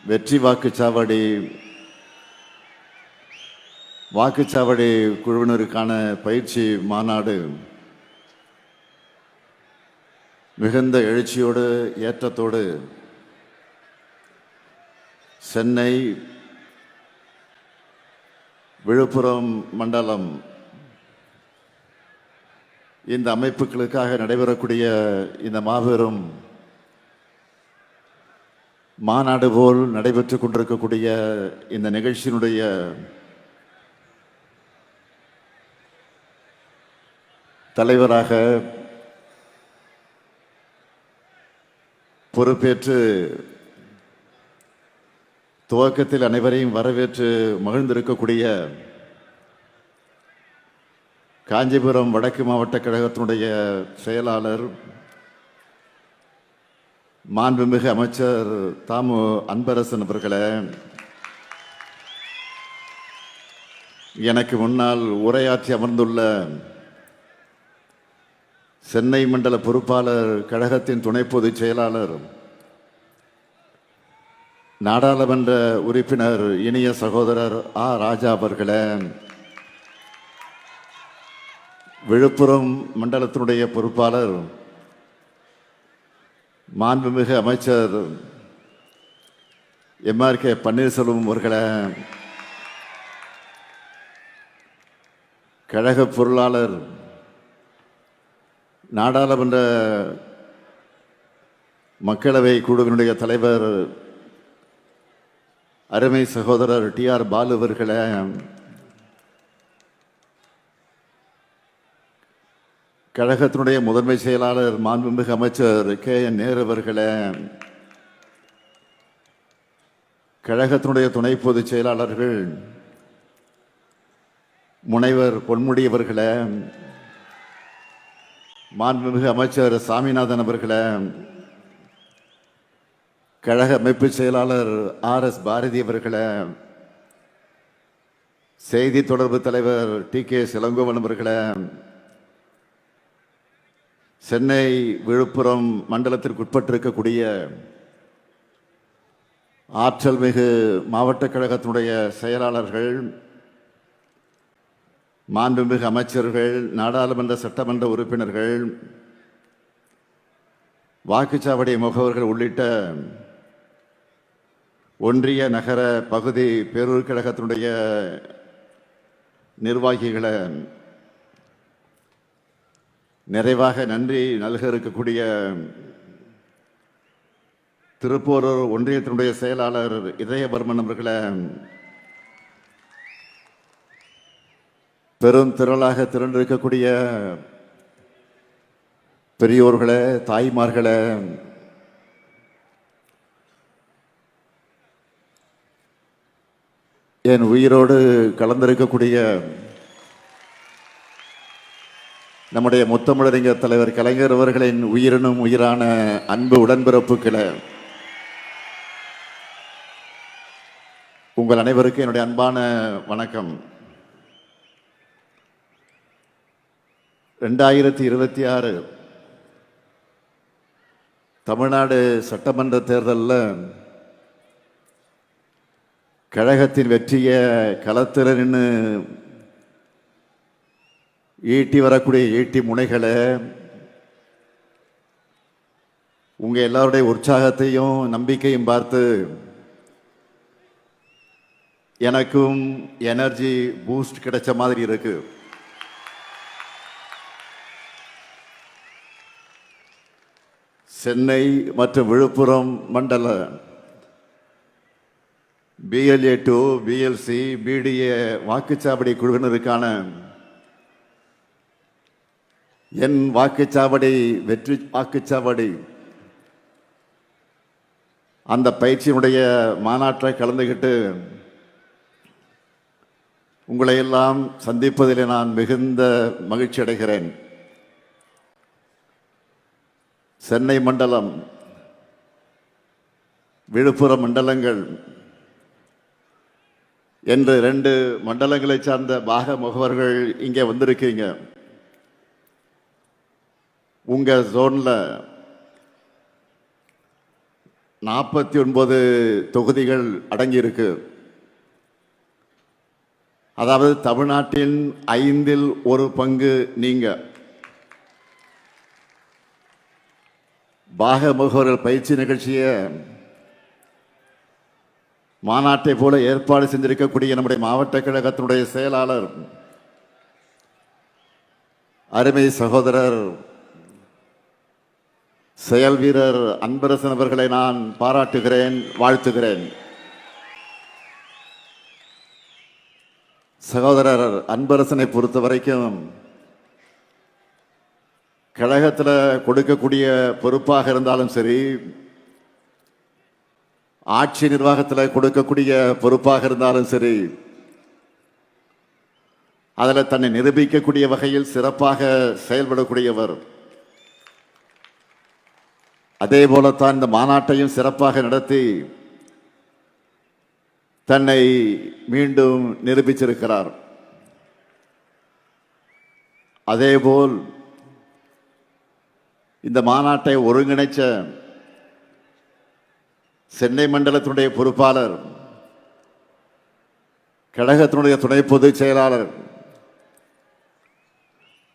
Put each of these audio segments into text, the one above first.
வெற்றி வாக்குச்சாவடி குழுவினருக்கான பயிற்சி மாநாடு மிகுந்த எழுச்சியோடு ஏற்றத்தோடு சென்னை, விழுப்புரம் மண்டலம் இந்த அமைப்புகளுக்காக நடைபெறக்கூடிய இந்த மாபெரும் மாநாடு போல் நடைபெற்று கொண்டிருக்கக்கூடிய இந்த நிகழ்ச்சியினுடைய தலைவராக பொறுப்பேற்று துவக்கத்தில் அனைவரையும் வரவேற்று மகிழ்ந்திருக்கக்கூடிய காஞ்சிபுரம் வடக்கு மாவட்ட கழகத்தினுடைய செயலாளர் மாண்புமிகு அமைச்சர் தாமு அன்பரசன் அவர்களே, எனக்கு முன்னால் உரையாற்றி அமர்ந்துள்ள சென்னை மண்டல பொறுப்பாளர், கழகத்தின் துணை பொதுச் செயலாளர், நாடாளுமன்ற உறுப்பினர் இனிய சகோதரர் ஆ. ராஜா அவர்களே, விழுப்புரம் மண்டலத்தினுடைய பொறுப்பாளர் மாண்புமிகு அமைச்சர் எம்.ஆர்.கே. பன்னீர்செல்வம் அவர்களே, கழக பொருளாளர், நாடாளுமன்ற மக்களவை குழுவினுடைய தலைவர் அருமை சகோதரர் டி.ஆர். பாலு அவர்களே, கழகத்தினுடைய முதன்மை செயலாளர் மாண்புமிகு அமைச்சர் கே.என். நேரு அவர்களே, கழகத்தினுடைய துணை பொதுச் செயலாளர்கள் முனைவர் பொன்முடி அவர்களே, மாண்புமிகு அமைச்சர் சாமிநாதன் அவர்களே, கழக அமைப்பு செயலாளர் ஆர்.எஸ். பாரதி அவர்களே, செய்தி தொடர்பு தலைவர் டி.கே. இளங்கோவன் அவர்களே, சென்னை விழுப்புரம் மண்டலத்திற்கு உட்பட்டிருக்கக்கூடிய ஆற்றல் மிகு மாவட்ட கழகத்தினுடைய செயலாளர்கள், மாண்புமிகு அமைச்சர்கள், நாடாளுமன்ற சட்டமன்ற உறுப்பினர்கள், வாக்குச்சாவடி முகவர்கள் உள்ளிட்ட ஒன்றிய நகர பகுதி பேரூர் கழகத்தினுடைய நிர்வாகிகளை, நிறைவாக நன்றி நல்க இருக்கக்கூடிய திருப்போரூர் ஒன்றியத்தினுடைய செயலாளர் இதயவர்மன் அவர்களை, பெரும் திரளாக திரண்டிருக்கக்கூடிய பெரியோர்களே, தாய்மார்களே, என் உயிரோடு கலந்திருக்கக்கூடிய நம்முடைய முத்தமிழறிஞர் தலைவர் கலைஞர் அவர்களின் உயிரினும் உயிரான அன்பு உடன்பிறப்புக்களை, உங்கள் அனைவருக்கும் என்னுடைய அன்பான வணக்கம். 2026 தமிழ்நாடு சட்டமன்ற தேர்தலில் கழகத்தின் வெற்றியை களத்தில் நின்று ஈட்டி வரக்கூடிய ஈட்டி முனைகளை, உங்க எல்லாருடைய உற்சாகத்தையும் நம்பிக்கையும் பார்த்து எனக்கும் எனர்ஜி பூஸ்ட் கிடைச்ச மாதிரி இருக்கு. சென்னை மற்றும் விழுப்புரம் மண்டல BLA 2, BLC, BDA வாக்குச்சாவடி குழுவினருக்கான என் வாக்குச்சாவடி வெற்றி வாக்குச்சாவடி அந்த பயிற்சியினுடைய மாநாட்டை கலந்துகிட்டு உங்களை எல்லாம் சந்திப்பதில் நான் மிகுந்த மகிழ்ச்சி அடைகிறேன். சென்னை மண்டலம், விழுப்புரம் மண்டலங்கள் என்று 2 மண்டலங்களை சார்ந்த பாக முகவர்கள் இங்கே வந்திருக்கீங்க. உங்க ஜோன்ல 49 தொகுதிகள் அடங்கியிருக்கு. அதாவது தமிழ்நாட்டின் 5இல் 1 பங்கு நீங்க. பாக முகவர்கள் பயிற்சி நிகழ்ச்சியை மாநாட்டை போல ஏற்பாடு செஞ்சிருக்கக்கூடிய நம்முடைய மாவட்ட கழகத்தினுடைய செயலாளர் அருமை சகோதரர் செயல் வீரர் அன்பரசன் அவர்களை நான் பாராட்டுகிறேன், வாழ்த்துகிறேன். சகோதரர் அன்பரசனை பொறுத்த வரைக்கும் கழகத்தில் கொடுக்கக்கூடிய பொறுப்பாக இருந்தாலும் சரி, ஆட்சி நிர்வாகத்தில் கொடுக்கக்கூடிய பொறுப்பாக இருந்தாலும் சரி, அதில் தன்னை நிரூபிக்கக்கூடிய வகையில் சிறப்பாக செயல்படக்கூடியவர். அதே போலத்தான் இந்த மாநாட்டையும் சிறப்பாக நடத்தி தன்னை மீண்டும் நிரூபிச்சிருக்கிறார். அதேபோல் இந்த மாநாட்டை ஒருங்கிணைச்ச சென்னை மண்டலத்தினுடைய பொறுப்பாளர், கழகத்தினுடைய துணை பொதுச் செயலாளர்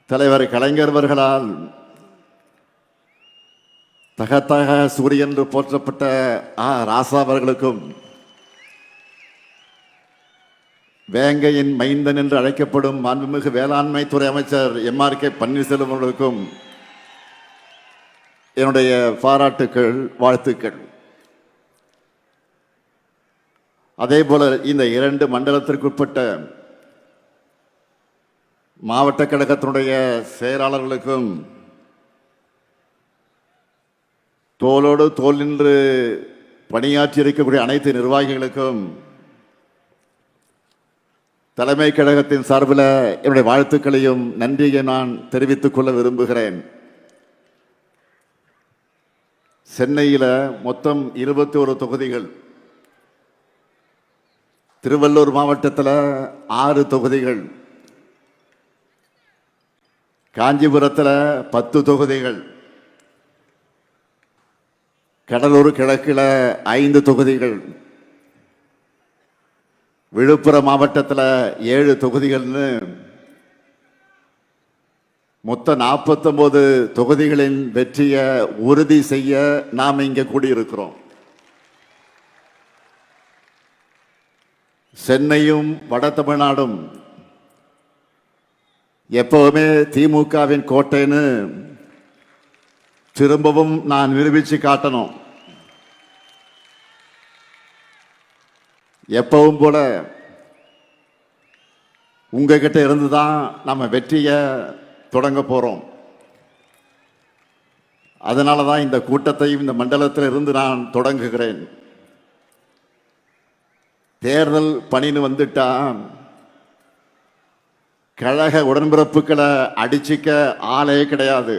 தலைவர் கலைஞர் அவர்களால் தகத்தக சூரியன் என்று போற்றப்பட்ட ராசா அவர்களுக்கும், வேங்கையின் மைந்தன் என்று அழைக்கப்படும் மாண்புமிகு வேளாண்மை துறை அமைச்சர் MRK பன்னீர்செல்வம் அவர்களுக்கும் என்னுடைய பாராட்டுக்கள், வாழ்த்துக்கள். அதே போல இந்த 2 மண்டலத்திற்குட்பட்ட மாவட்ட கழகத்தினுடைய செயலாளர்களுக்கும், தோளோடு தோள் நின்று பணியாற்றி இருக்கக்கூடிய அனைத்து நிர்வாகிகளுக்கும் தலைமை கழகத்தின் சார்பில் என்னுடைய வாழ்த்துக்களையும் நன்றியை நான் தெரிவித்துக் கொள்ள விரும்புகிறேன். சென்னையில் மொத்தம் 21 தொகுதிகள், திருவள்ளூர் மாவட்டத்தில் 6 தொகுதிகள், காஞ்சிபுரத்தில் 10 தொகுதிகள், கடலூர் கிழக்கில் 5 தொகுதிகள், விழுப்புரம் மாவட்டத்தில் 7 தொகுதிகள்னு மொத்த 49 தொகுதிகளின் வெற்றியை உறுதி செய்ய நாம் இங்கே கூடியிருக்கிறோம். சென்னையும் வட தமிழ்நாடும் எப்பவுமே திமுகவின் கோட்டைன்னு திரும்பவும் நான் நிரூபிச்சு காட்டணும். எப்பவும் போல உங்ககிட்ட இருந்து தான் நம்ம வெற்றியை தொடங்க போறோம். அதனால தான் இந்த கூட்டத்தையும் இந்த மண்டலத்தில் இருந்து நான் தொடங்குகிறேன். தேர்தல் பணின்னு வந்துட்டா கழக உடன்பிறப்புகளை அடிச்சிக்க ஆளே கிடையாது.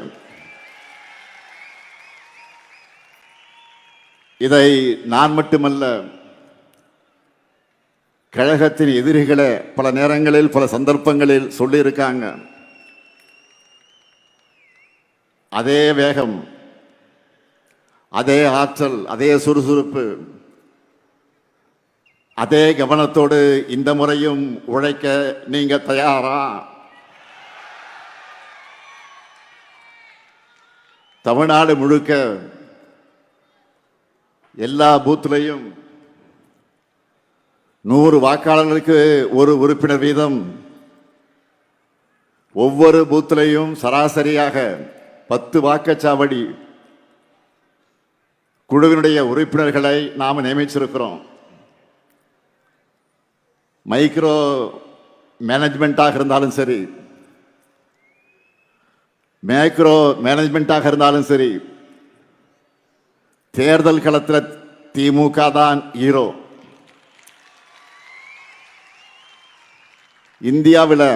இதை நான் மட்டுமல்ல, கழகத்தின் எதிரிகளை பல நேரங்களில் பல சந்தர்ப்பங்களில் சொல்லியிருக்காங்க. அதே வேகம், அதே ஆற்றல், அதே சுறுசுறுப்பு, அதே கவனத்தோடு இந்த முறையும் உழைக்க நீங்க தயாரா? தமிழ்நாடு முழுக்க எல்லா பூத்திலையும் 100 வாக்காளர்களுக்கு 1 உறுப்பினர் வீதம், ஒவ்வொரு பூத்திலையும் சராசரியாக 10 வாக்குச்சாவடி குழுவினுடைய உறுப்பினர்களை நாம் நியமிச்சிருக்கிறோம். மைக்ரோ மேனேஜ்மெண்ட்டாக இருந்தாலும் சரி, மேக்ரோ மேனேஜ்மெண்ட்டாக இருந்தாலும் சரி, தேர்தல் களத்தில் திமுக தான் ஹீரோ. இந்தியாவில்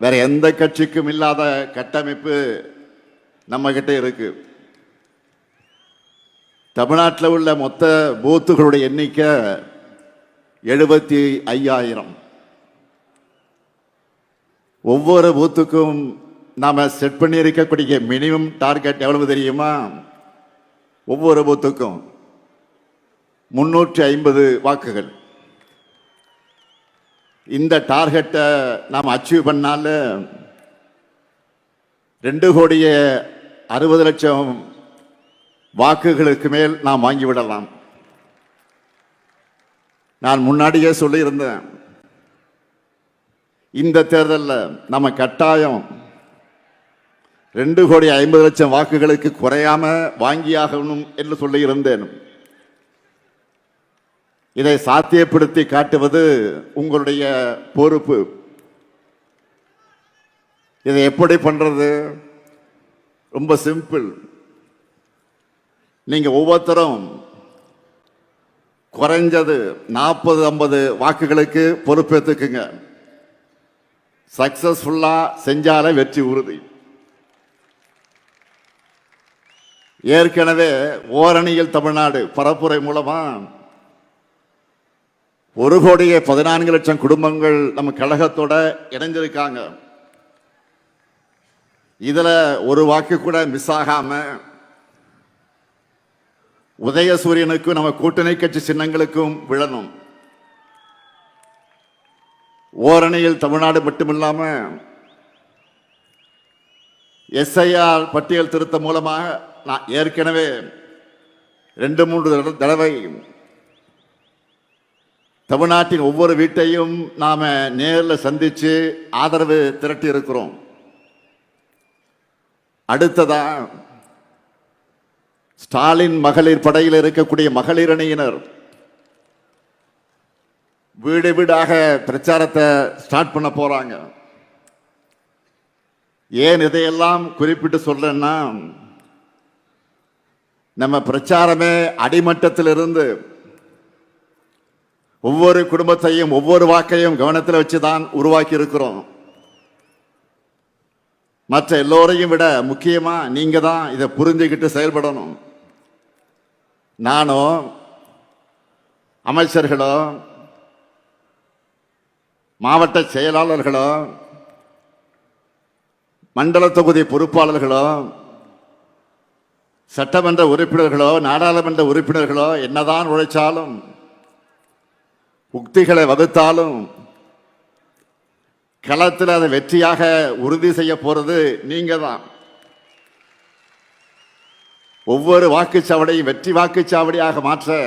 வேற எந்த கட்சிக்கும் இல்லாத கட்டமைப்பு நம்ம கிட்ட இருக்கு. தமிழ்நாட்டில் உள்ள மொத்த பூத்துகளுடைய எண்ணிக்கை 75,000. ஒவ்வொரு பூத்துக்கும் நாம செட் பண்ணி இருக்கக்கூடிய மினிமம் டார்கெட் எவ்வளவு தெரியுமா? ஒவ்வொரு பூத்துக்கும் 350 வாக்குகள். இந்த டார்கெட்டை நாம் அச்சீவ் பண்ணால 2,60,00,000 வாக்குகளுக்கு மேல் நாம் வாங்கிவிடலாம். நான் முன்னாடியே சொல்லியிருந்தேன், இந்த தேர்தலில் நம்ம கட்டாயம் 2,50,00,000 வாக்குகளுக்கு குறையாம வாங்கியாகணும் என்று சொல்லியிருந்தேன். இதை சாத்தியப்படுத்தி காட்டுவது உங்களுடைய பொறுப்பு. இதை எப்படி பண்றது? ரொம்ப சிம்பிள். நீங்க ஒவ்வொருத்தரும் குறைஞ்சது 40-50 வாக்குகளுக்கு பொறுப்பேற்றுக்குங்க. சக்சஸ்ஃபுல்லா செஞ்சாலே வெற்றி உறுதி. ஏற்கனவே ஓரணியில் தமிழ்நாடு பரப்புரை மூலமா 1,14,00,000 குடும்பங்கள் நம்ம கழகத்தோட இணைஞ்சிருக்காங்க. இதுல ஒரு வாக்கு கூட மிஸ் ஆகாம உதயசூரியனுக்கும் நம்ம கூட்டணி கட்சி சின்னங்களுக்கும் விழணும். ஓரணியில் தமிழ்நாடு மட்டுமில்லாம எஸ்ஐஆர் பட்டியல் திருத்தம் மூலமாக நான் ஏற்கனவே 2-3 தடவை தமிழ்நாட்டின் ஒவ்வொரு வீட்டையும் நாம நேரில் சந்திச்சு ஆதரவு திரட்டி இருக்கிறோம். அடுத்ததா ஸ்டாலின் மகளிர் படையில் இருக்கக்கூடிய மகளிர் அணியினர் வீடு வீடாக பிரச்சாரத்தை ஸ்டார்ட் பண்ண போறாங்க. ஏன் இதையெல்லாம் குறிப்பிட்டு சொல்றேன்னா, நம்ம பிரச்சாரமே அடிமட்டத்திலிருந்து ஒவ்வொரு குடும்பத்தையும் ஒவ்வொரு வாக்கையும் கவனத்தில் வச்சுதான் உருவாக்கி இருக்கிறோம். மற்ற எல்லோரையும் விட முக்கியமா நீங்க தான் இதை புரிஞ்சுக்கிட்டு செயல்படணும். நானோ அமைச்சர்களோ மாவட்ட செயலாளர்களோ மண்டல தொகுதி பொறுப்பாளர்களோ சட்டமன்ற உறுப்பினர்களோ நாடாளுமன்ற உறுப்பினர்களோ என்னதான் உழைச்சாலும் உக்திகளை வகுத்தாலும் களத்தில் அதை வெற்றியாக உறுதி செய்ய போறது நீங்க தான். ஒவ்வொரு வாக்குச்சாவடியும் வெற்றி வாக்குச்சாவடியாக மாற்ற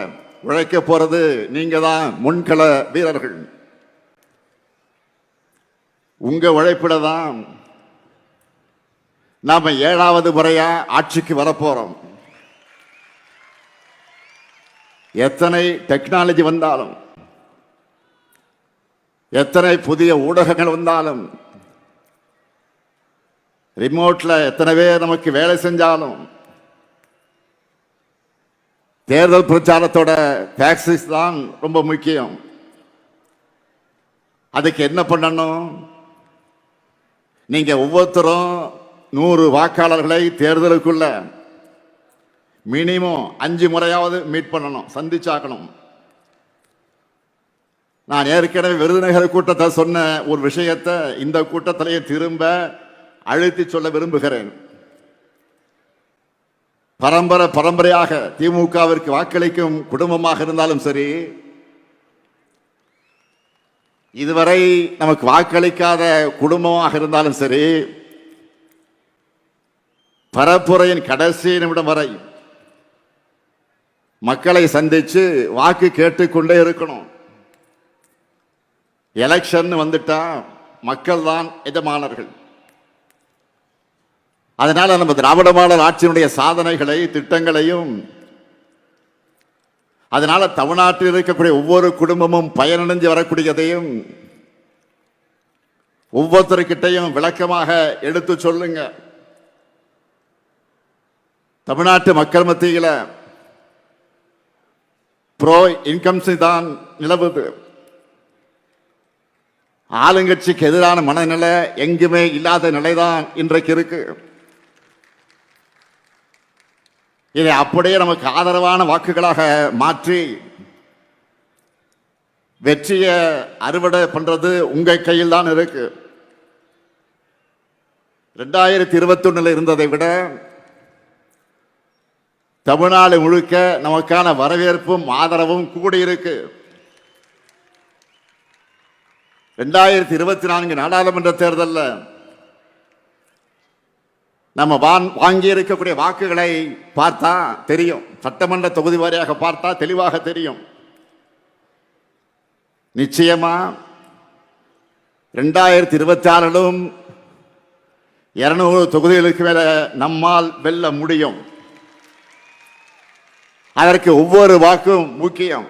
உழைக்க போறது நீங்க தான், முன்கள வீரர்கள். உங்க உழைப்பிட தான் நாம 7வது முறையா ஆட்சிக்கு வரப்போறோம். எத்தனை டெக்னாலஜி வந்தாலும், எத்தனை புதிய ஊடகங்கள் வந்தாலும், ரிமோட்ல எத்தனை பேர் நமக்கு வேலை செஞ்சாலும், தேர்தல் பிரச்சாரத்தோட டாக்ஸிஸ் தான் ரொம்ப முக்கியம். அதுக்கு என்ன பண்ணணும்? நீங்க ஒவ்வொருத்தரும் 100 வாக்காளர்களை தேர்தலுக்குள்ள மினிமம் 5 முறையாவது மீட் பண்ணணும், சந்திச்சாக்கணும். நான் ஏற்கனவே விருதுநகர் கூட்டத்தை சொன்ன ஒரு விஷயத்தை இந்த கூட்டத்திலேயே திரும்ப அழுத்தி சொல்ல விரும்புகிறேன். பரம்பரையாக திமுகவிற்கு வாக்களிக்கும் குடும்பமாக இருந்தாலும் சரி, இதுவரை நமக்கு வாக்களிக்காத குடும்பமாக இருந்தாலும் சரி, பரப்புரையின் கடைசி நிமிடம் வரை மக்களை சந்திச்சு வாக்கு கேட்டுக்கொண்டே இருக்கணும். எலெக்ஷன் வந்துட்டா மக்கள் தான் எஜமானர்கள். அதனால நம்ம திராவிட மாடல் ஆட்சியினுடைய சாதனைகளை திட்டங்களையும், அதனால தமிழ்நாட்டில் இருக்கக்கூடிய ஒவ்வொரு குடும்பமும் பயனடைஞ்சு வரக்கூடியதையும் ஒவ்வொருத்தருக்கிட்டையும் விளக்கமாக எடுத்து சொல்லுங்க. தமிழ்நாட்டு மக்கள் மத்தியில் ப்ரோ இன்கம்ஸ் தான் நிலவுது. ஆளுங்கட்சிக்கு எதிரான மனநிலை எங்குமே இல்லாத நிலைதான் இன்றைக்கு இருக்கு. இதை அப்படியே நமக்கு ஆதரவான வாக்குகளாக மாற்றி வெற்றியை அறுவடை பண்றது உங்க கையில் தான் இருக்கு. 2021 இருந்ததை விட தமிழ்நாடு முழுக்க நமக்கான வரவேற்பும் ஆதரவும் கூடியிருக்கு. 2024 நாடாளுமன்ற தேர்தலில் நம்ம வாங்கி இருக்கக்கூடிய வாக்குகளை பார்த்தா தெரியும். சட்டமன்ற தொகுதி வாரியாக பார்த்தா தெளிவாக தெரியும். நிச்சயமா 2026 200 தொகுதிகளுக்கு மேல நம்மால் வெல்ல முடியும். அதற்கு ஒவ்வொரு வாக்கும் முக்கியம்.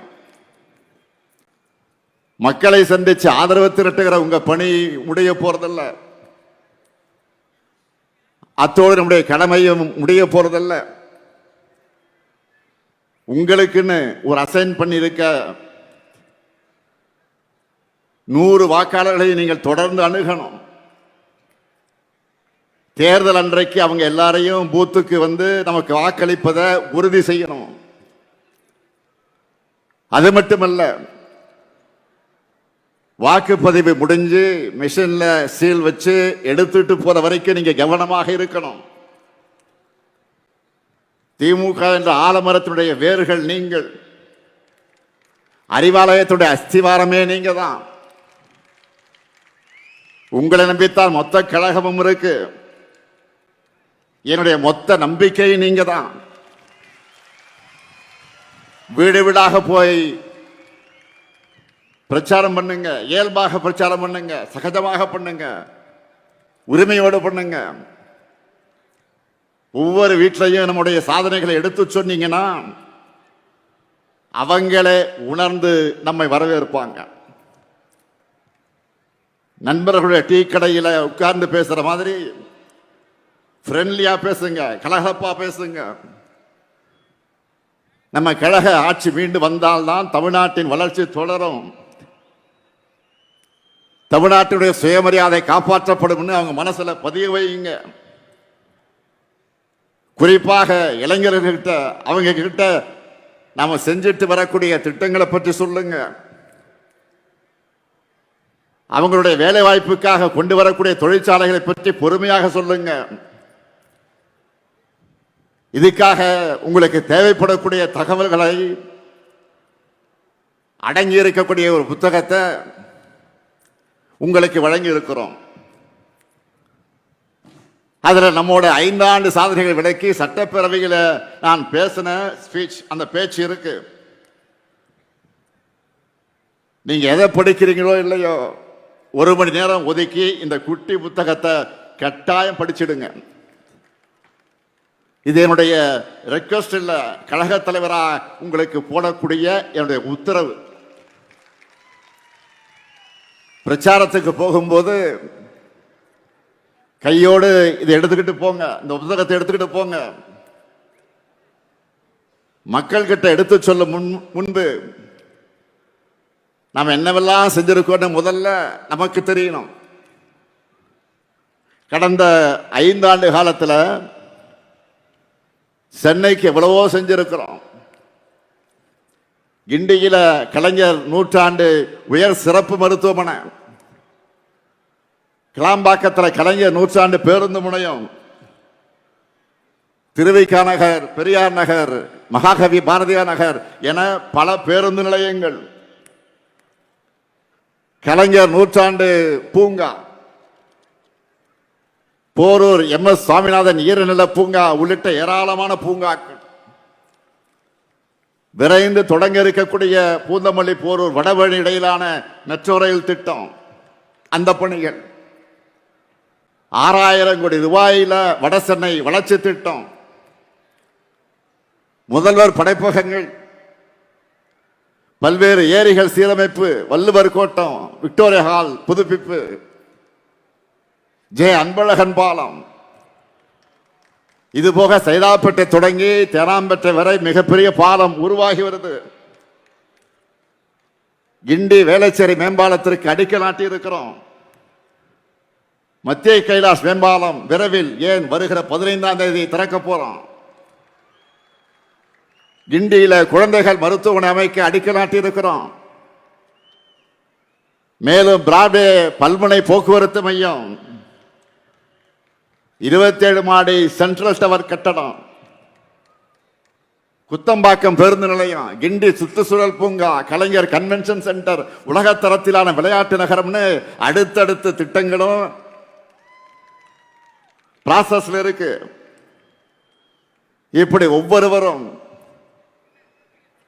மக்களை சந்திச்சு ஆதரவு திரட்டுகிற உங்க பணி முடிய போறதல்ல, அத்தோடு நம்முடைய கடமையும் முடிய போறதல்ல. உங்களுக்குன்னு ஒரு அசைன் பண்ணியிருக்க 100 வாக்காளர்களை நீங்கள் தொடர்ந்து அணுகணும். தேர்தல் அன்றைக்கு அவங்க எல்லாரையும் பூத்துக்கு வந்து நமக்கு வாக்களிப்பதை உறுதி செய்யணும். அது மட்டுமல்ல, வாக்குப்பதிவு முடிஞ்சு மிஷின்ல சீல் வச்சு எடுத்துட்டு போற வரைக்கும் நீங்க கவனமாக இருக்கணும். திமுக என்ற ஆலமரத்தினுடைய வேர்கள் நீங்கள், அறிவாலயத்துடைய அஸ்திவாரமே நீங்க தான். உங்களை நம்பித்தான் மொத்த கழகமும் இருக்கு. என்னுடைய மொத்த நம்பிக்கை நீங்க தான். வீடு வீடாக போய் பிரச்சாரம் பண்ணுங்க, இயல்பாக பிரச்சாரம் பண்ணுங்க, சகஜமாக பண்ணுங்க, உரிமையோடு பண்ணுங்க. ஒவ்வொரு வீட்டிலையும் நம்முடைய சாதனைகளை எடுத்து சொன்னீங்கன்னா அவங்களே உணர்ந்து நம்மை வரவேற்பாங்க. நண்பர்களுடைய டீ கடையில் உட்கார்ந்து பேசுற மாதிரி ஃப்ரெண்ட்லியா பேசுங்க, கலகலப்பா பேசுங்க. நம்ம கழக ஆட்சி மீண்டு வந்தால்தான் தமிழ்நாட்டின் வளர்ச்சி தொடரும். தமிழ்நாட்டுடைய சுயமரியாதை காப்பாற்றப்படும் அவங்க மனசுல பதிய வைங்க. குறிப்பாக இளைஞர்கள்கிட்ட, அவங்க கிட்ட நாம செஞ்சுட்டு வரக்கூடிய திட்டங்களை பற்றி சொல்லுங்க. அவங்களுடைய வேலை வாய்ப்புக்காக கொண்டு வரக்கூடிய தொழிற்சாலைகளை பற்றி பொறுமையாக சொல்லுங்க. இதுக்காக உங்களுக்கு தேவைப்படக்கூடிய தகவல்களை அடங்கி இருக்கக்கூடிய ஒரு புத்தகத்தை உங்களுக்கு வழங்கி இருக்கிறோம். அதுல நம்மோட 5 ஆண்டு சாதனைகள் விளக்கி சட்டப்பேரவையில் நான் பேசின ஸ்பீச், அந்த பேச்சு இருக்கு. நீங்க எதை படிக்கிறீங்களோ இல்லையோ, 1 மணி நேரம் ஒதுக்கி இந்த குட்டி புத்தகத்தை கட்டாயம் படிச்சிடுங்க. இது என்னுடைய ரெக்வஸ்ட் இல்ல, கழக தலைவரா உங்களுக்கு போடக்கூடிய என்னுடைய உத்தரவு. பிரச்சாரத்துக்கு போகும்போது கையோடு இதை எடுத்துக்கிட்டு போங்க, இந்த புத்தகத்தை எடுத்துக்கிட்டு போங்க. மக்கள் கிட்ட எடுத்து சொல்ல முன்பு நாம் என்னவெல்லாம் செஞ்சிருக்கோம்னு முதல்ல நமக்கு தெரியணும். கடந்த 5 ஆண்டு காலத்தில் சென்னைக்கு எவ்வளவோ செஞ்சிருக்கிறோம். கிண்டியில கலைஞர் 100 உயர் சிறப்பு மருத்துவமனை, கிளாம்பாக்கத்தில் கலைஞர் 100 பேருந்து முனையம், திருவிக நகர், பெரியார் நகர், மகாகவி பாரதியார் நகர் என பல பேருந்து நிலையங்கள், கலைஞர் 100 பூங்கா, போரூர் MS சுவாமிநாதன் ஈரநில பூங்கா உள்ளிட்ட ஏராளமான பூங்காக்கள், விரைந்து தொடங்க இருக்கக்கூடிய பூந்தமல்லி போரூர் வடவழி இடையிலான மெட்ரோ ரயில் திட்டம், அந்த பணிகள், 6000 கோடி ரூபாயில வடசென்னை வளர்ச்சி திட்டம், முதல்வர் படைப்பகங்கள், பல்வேறு ஏரிகள் சீரமைப்பு, வள்ளுவர் கோட்டம், விக்டோரியா ஹால் புதுப்பிப்பு, ஜே அன்பழகன் பாலம், இதுபோக சைதாப்பேட்டை தொடங்கி தேனாம்பேட்டை வரை மிகப்பெரிய பாலம் உருவாகி வருது. கிண்டி வேளச்சேரி மேம்பாலத்திற்கு அடிக்கல் நாட்டி இருக்கிறோம். மத்திய கைலாஷ் மேம்பாலம் விரைவில், ஏன் வருகிற 15ஆம் தேதி திறக்க போறோம். கிண்டியில குழந்தைகள் மருத்துவமனை அமைக்க அடிக்கல் நாட்டி இருக்கிறோம். மேலும் பிராட்வே பல்முனை போக்குவரத்து மையம், 27 மாடி சென்ட்ரல் டவர் கட்டடம், குத்தம்பாக்கம் பேருந்து நிலையம், கிண்டி சுற்றுச்சூழல் பூங்கா, கலைஞர் கன்வென்ஷன் சென்டர், உலகத்தரத்திலான விளையாட்டு நகரம்னு அடுத்தடுத்த திட்டங்களும் ப்ராசஸ்ல இருக்கு. இப்படி ஒவ்வொருவரும்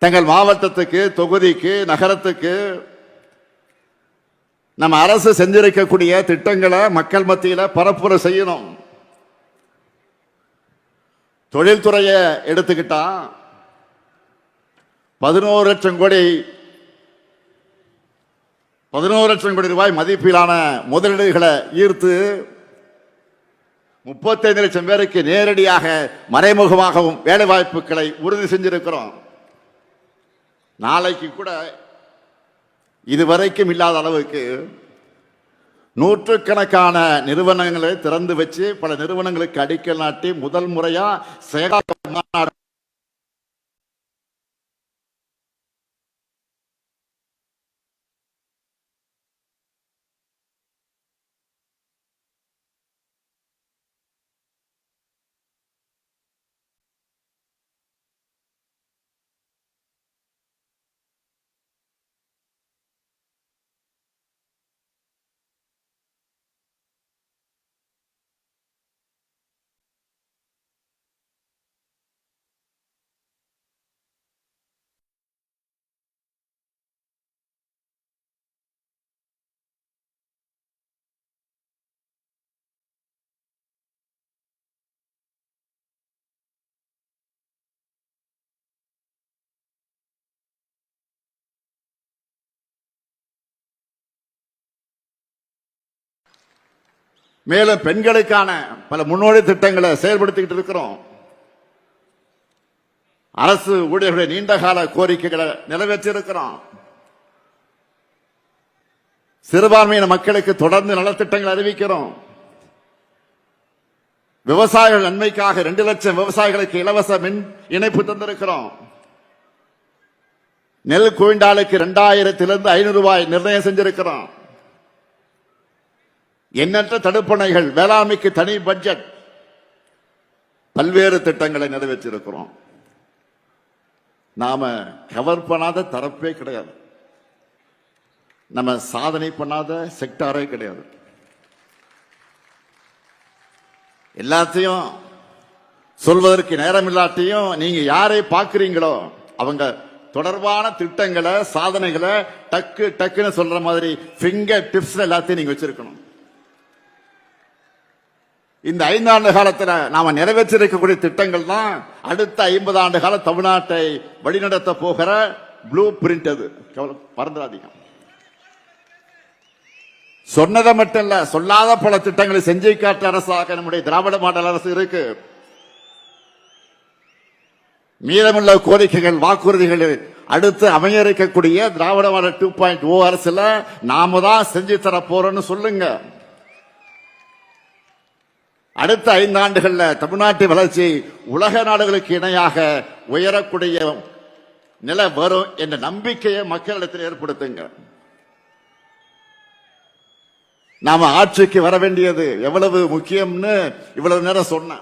தங்கள் மாவட்டத்துக்கு, தொகுதிக்கு, நகரத்துக்கு நம்ம அரசு செஞ்சிருக்கக்கூடிய திட்டங்களை மக்கள் மத்தியில் பரப்புரை செய்யணும். தொழில்துறையை எடுத்துக்கிட்டா 11 லட்சம் கோடி ரூபாய் மதிப்பிலான முதலீடுகளை ஈர்த்து 35 லட்சம் பேருக்கு நேரடியாக மறைமுகமாகவும் வேலை வாய்ப்புகளை உறுதி செஞ்சிருக்கிறோம். நாளைக்கு கூட இதுவரைக்கும் இல்லாத அளவுக்கு நூற்றுக்கணக்கான நிறுவனங்களை திறந்து வச்சு பல நிறுவனங்களுக்கு அடிக்கல் நாட்டி முதல் முறையா செயலாக்க மாநாடு மேலும் பெண்களுக்கான பல முன்னோடி திட்டங்களை செயல்படுத்திக்கிட்டு இருக்கிறோம். அரசு ஊழியர்களுடைய நீண்டகால கோரிக்கைகளை நிறைவேற்றியிருக்கிறோம். சிறுபான்மையின மக்களுக்கு தொடர்ந்து நலத்திட்டங்கள் அறிவிக்கிறோம். விவசாயிகள் நன்மைக்காக 2 லட்சம் விவசாயிகளுக்கு இலவச மின் இணைப்பு தந்திருக்கிறோம். நெல் குவிண்டாலுக்கு 2000 500 ரூபாய் நிர்ணயம் செஞ்சிருக்கிறோம். எண்ணற்ற தடுப்பணைகள், வேளாண்மைக்கு தனி பட்ஜெட், பல்வேறு திட்டங்களை நிறைவேற்றியிருக்கிறோம். நாம கவர் பண்ணாத தரப்பே கிடையாது. நம்ம சாதனை பண்ணாத செக்டாரே கிடையாது. எல்லாத்தையும் சொல்வதற்கு நேரம் இல்லாட்டியும் நீங்க யாரை பார்க்கிறீங்களோ அவங்க தொடர்பான திட்டங்களை, சாதனைகளை டக்கு டக்குன்னு சொல்ற மாதிரி ஃபிங்கர் டிப்ஸ் எல்லாத்தையும் நீங்க வச்சிருக்கணும். இந்த 5 ஆண்டு காலத்தில் நாம நிறைவேற்றிருக்கக்கூடிய திட்டங்கள் தான் அடுத்த 50 ஆண்டு கால தமிழ்நாட்டை வழிநடத்த போகிற ப்ளூ பிரிண்ட். அது மறந்துடாதீங்க. சொன்னதை மட்டும் இல்ல, சொல்லாத பல திட்டங்களை செஞ்சு காட்ட அரசாக நம்முடைய திராவிட மாடல் அரசு இருக்கு. மீதமுள்ள கோரிக்கைகள், வாக்குறுதிகள் அடுத்து அமைய இருக்கக்கூடிய திராவிட மாடல் 2.0 அரசுல நாம தான் செஞ்சு தர போறோம்னு சொல்லுங்க. அடுத்த 5 ஆண்டுகள்ல தமிழ்நாட்டின் வளர்ச்சி உலக நாடுகளுக்கு இணையாக உயரக்கூடிய நிலை வரும் என்ற நம்பிக்கையை மக்களிடத்தில் ஏற்படுத்துங்க. நாம ஆட்சிக்கு வர வேண்டியது எவ்வளவு முக்கியம்னு இவ்வளவு நேரம் சொன்ன,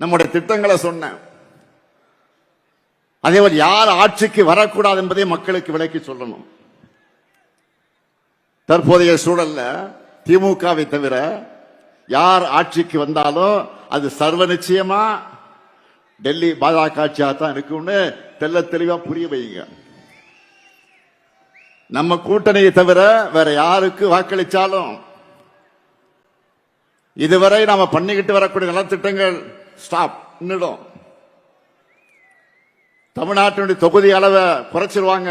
நம்முடைய திட்டங்களை சொன்ன, அதேபோல் யார் ஆட்சிக்கு வரக்கூடாது என்பதை மக்களுக்கு விளக்கி சொல்லணும். தற்போதைய சூழல்ல திமுகவை தவிர யார் ஆட்சிக்கு வந்தாலும் அது சர்வ நிச்சயமா டெல்லி பாஜக ஆட்சியாக தான் இருக்கும்னு தெல்ல தெளிவா புரிய வைங்க. நம்ம கூட்டணியை தவிர வேற யாருக்கு வாக்களிச்சாலும் இதுவரை நாம பண்ணிக்கிட்டு வரக்கூடிய நலத்திட்டங்கள் ஸ்டாப் நின்னுடும். தமிழ்நாட்டினுடைய தொகுதி அளவை குறைச்சிருவாங்க.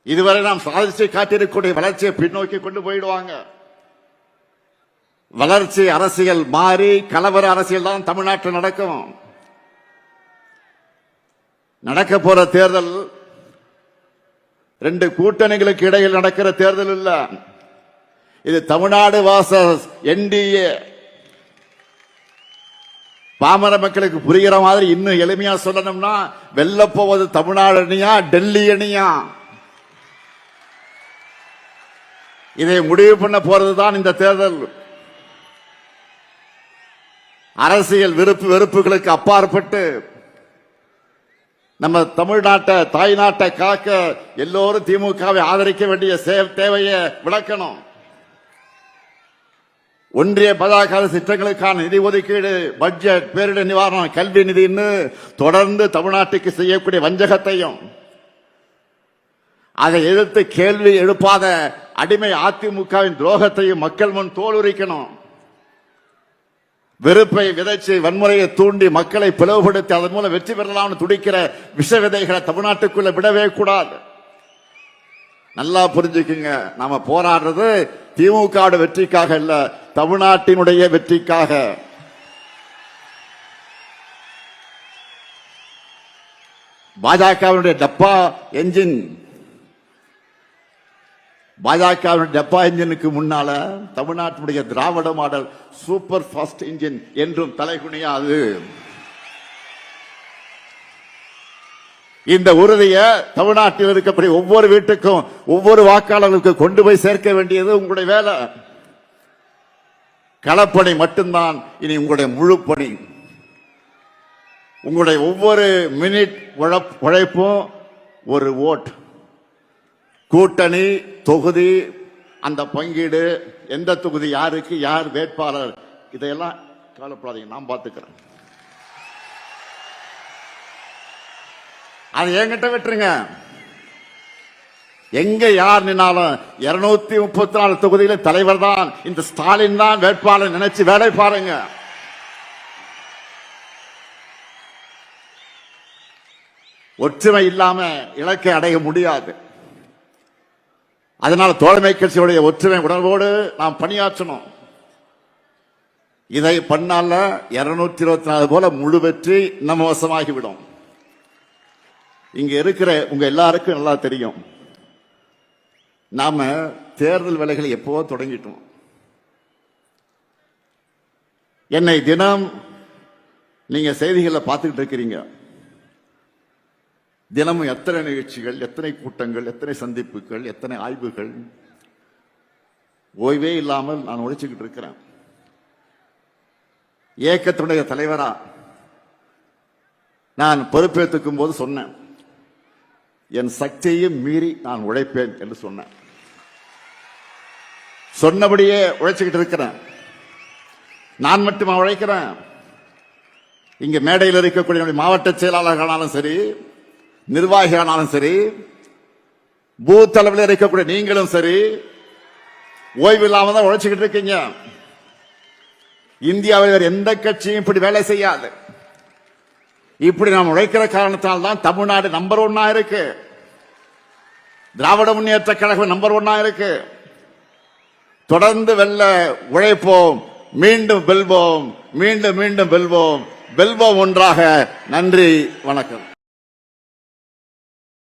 இதுவரை நாம் சாதிச்சு காட்டியிருக்கக்கூடிய வளர்ச்சியை பின்னோக்கி கொண்டு போயிடுவாங்க. வளர்ச்சி அரசியல் மாறி கலவர அரசியல் தான் தமிழ்நாட்டில் நடக்கும். நடக்க போற தேர்தல் 2 கூட்டணிகளுக்கு இடையில் நடக்கிற தேர்தல் இல்ல. இது தமிழ்நாடு வாசஸ் என்டிஏ. பாமர மக்களுக்கு புரிகிற மாதிரி இன்னும் எளிமையா சொல்லணும்னா, வெல்ல போவது தமிழ்நாடு அணியா டெல்லி அணியா, இதை முடிவு பண்ண போறதுதான் இந்த தேர்தல். அரசியல் விருப்பு வெறுப்புகளுக்கு அப்பாற்பட்டு நம்ம தமிழ்நாட்டை தாய் நாட்டை காக்க எல்லோரும் திமுகவை ஆதரிக்க வேண்டிய தேவையை விளக்கணும். ஒன்றிய பாஜக திட்டங்களுக்கான நிதி ஒதுக்கீடு, பட்ஜெட், பேரிடர் நிவாரணம், கல்வி நிதின்னு தொடர்ந்து தமிழ்நாட்டுக்கு செய்யக்கூடிய வஞ்சகத்தையும் அதை எதிர்த்து கேள்வி எழுப்பாத அடிமை அதிமுகவின் துரோகத்தையும் மக்கள் முன் தோலுரிக்கணும். வெறுப்பை விதைச்சு வன்முறையை தூண்டி மக்களை பிளவுபடுத்தி அதன் மூலம் வெற்றி பெறலாம்னு துடிக்கிற விஷ விதைகளை தமிழ்நாட்டுக்குள்ள விடவே கூடாது. நல்லா புரிஞ்சுக்குங்க, நாம போராடுறது திமுக வெற்றிக்காக இல்ல, தமிழ்நாட்டினுடைய வெற்றிக்காக. பாஜகவினுடைய டப்பா என்ஜின், பாஜகவின் டப்பா என்ஜினுக்கு முன்னால தமிழ்நாட்டுடைய திராவிட மாடல் சூப்பர் ஃபாஸ்ட் என்ஜின் என்றும் தலைகுனியாது. இந்த உறுதியை தமிழ்நாட்டில் இருக்கக்கூடிய ஒவ்வொரு வீட்டுக்கும் ஒவ்வொரு வாக்காளர்களுக்கு கொண்டு போய் சேர்க்க வேண்டியது உங்களுடைய வேலை. களப்பணி மட்டும்தான் இனி உங்களுடைய முழு பணி. உங்களுடைய ஒவ்வொரு மினிட் உழைப்பும் ஒரு ஓட். கூட்டணி, தொகுதி, அந்த பங்கீடு, எந்த தொகுதி யாருக்கு, யார் வேட்பாளர், இதையெல்லாம் கவலைப்படாதீங்க, நான் பார்த்துக்கிறேன். அது என்கிட்ட விட்டுருங்க. எங்க யார் நின்னாலும் 234 தொகுதியில தலைவர் தான் இந்த ஸ்டாலின் தான் வேட்பாளர் நினைச்சு வேலை பாருங்க. ஒற்றுமை இல்லாம இலக்கை அடைய முடியாது. அதனால தோழமை கட்சியுடைய ஒற்றுமை உணர்வோடு நாம் பணியாற்றணும். இதை பண்ணால 224 போல முழு வெற்றி நம்ம வசமாகிவிடும். இங்க இருக்கிற உங்க எல்லாருக்கும் நல்லா தெரியும், நாம தேர்தல் வேலைகளை எப்போ தொடங்கிட்டோம். என்னை தினம் நீங்க செய்திகளை பார்த்துக்கிட்டு இருக்கிறீங்க. தினமும் எத்தனை நிகழ்ச்சிகள், எத்தனை கூட்டங்கள், எத்தனை சந்திப்புகள், எத்தனை ஆய்வுகள், ஓய்வே இல்லாமல் நான் உழைச்சுக்கிட்டு இருக்கிறேன். இயக்கத்தினுடைய தலைவரா நான் பொறுப்பேற்றுக்கும் போது சொன்னேன், என் சக்தியையும் மீறி நான் உழைப்பேன் என்று சொன்னேன். சொன்னபடியே உழைச்சுக்கிட்டு இருக்கிறேன். நான் மட்டுமா உழைக்கிறேன்? இங்க மேடையில் இருக்கக்கூடிய மாவட்ட செயலாளர்களானாலும் சரி, நிர்வாகிகளானாலும் சரி, பூத் அளவில் இருக்கக்கூடிய நீங்களும் சரி, ஓய்வு இல்லாம தான் உழைச்சுக்கிட்டு இருக்கீங்க. இந்தியாவில் வேறு எந்த கட்சியும் இப்படி வேலை செய்யாது. இப்படி நாம் உழைக்கிற காரணத்தால் தான் தமிழ்நாடு நம்பர் 1 இருக்கு. திராவிட முன்னேற்ற கழகம் நம்பர் 1 இருக்கு. தொடர்ந்து வெல்ல உழைப்போம், மீண்டும் வெல்வோம், மீண்டும் மீண்டும் வெல்வோம், வெல்வோம் ஒன்றாக. நன்றி, வணக்கம்.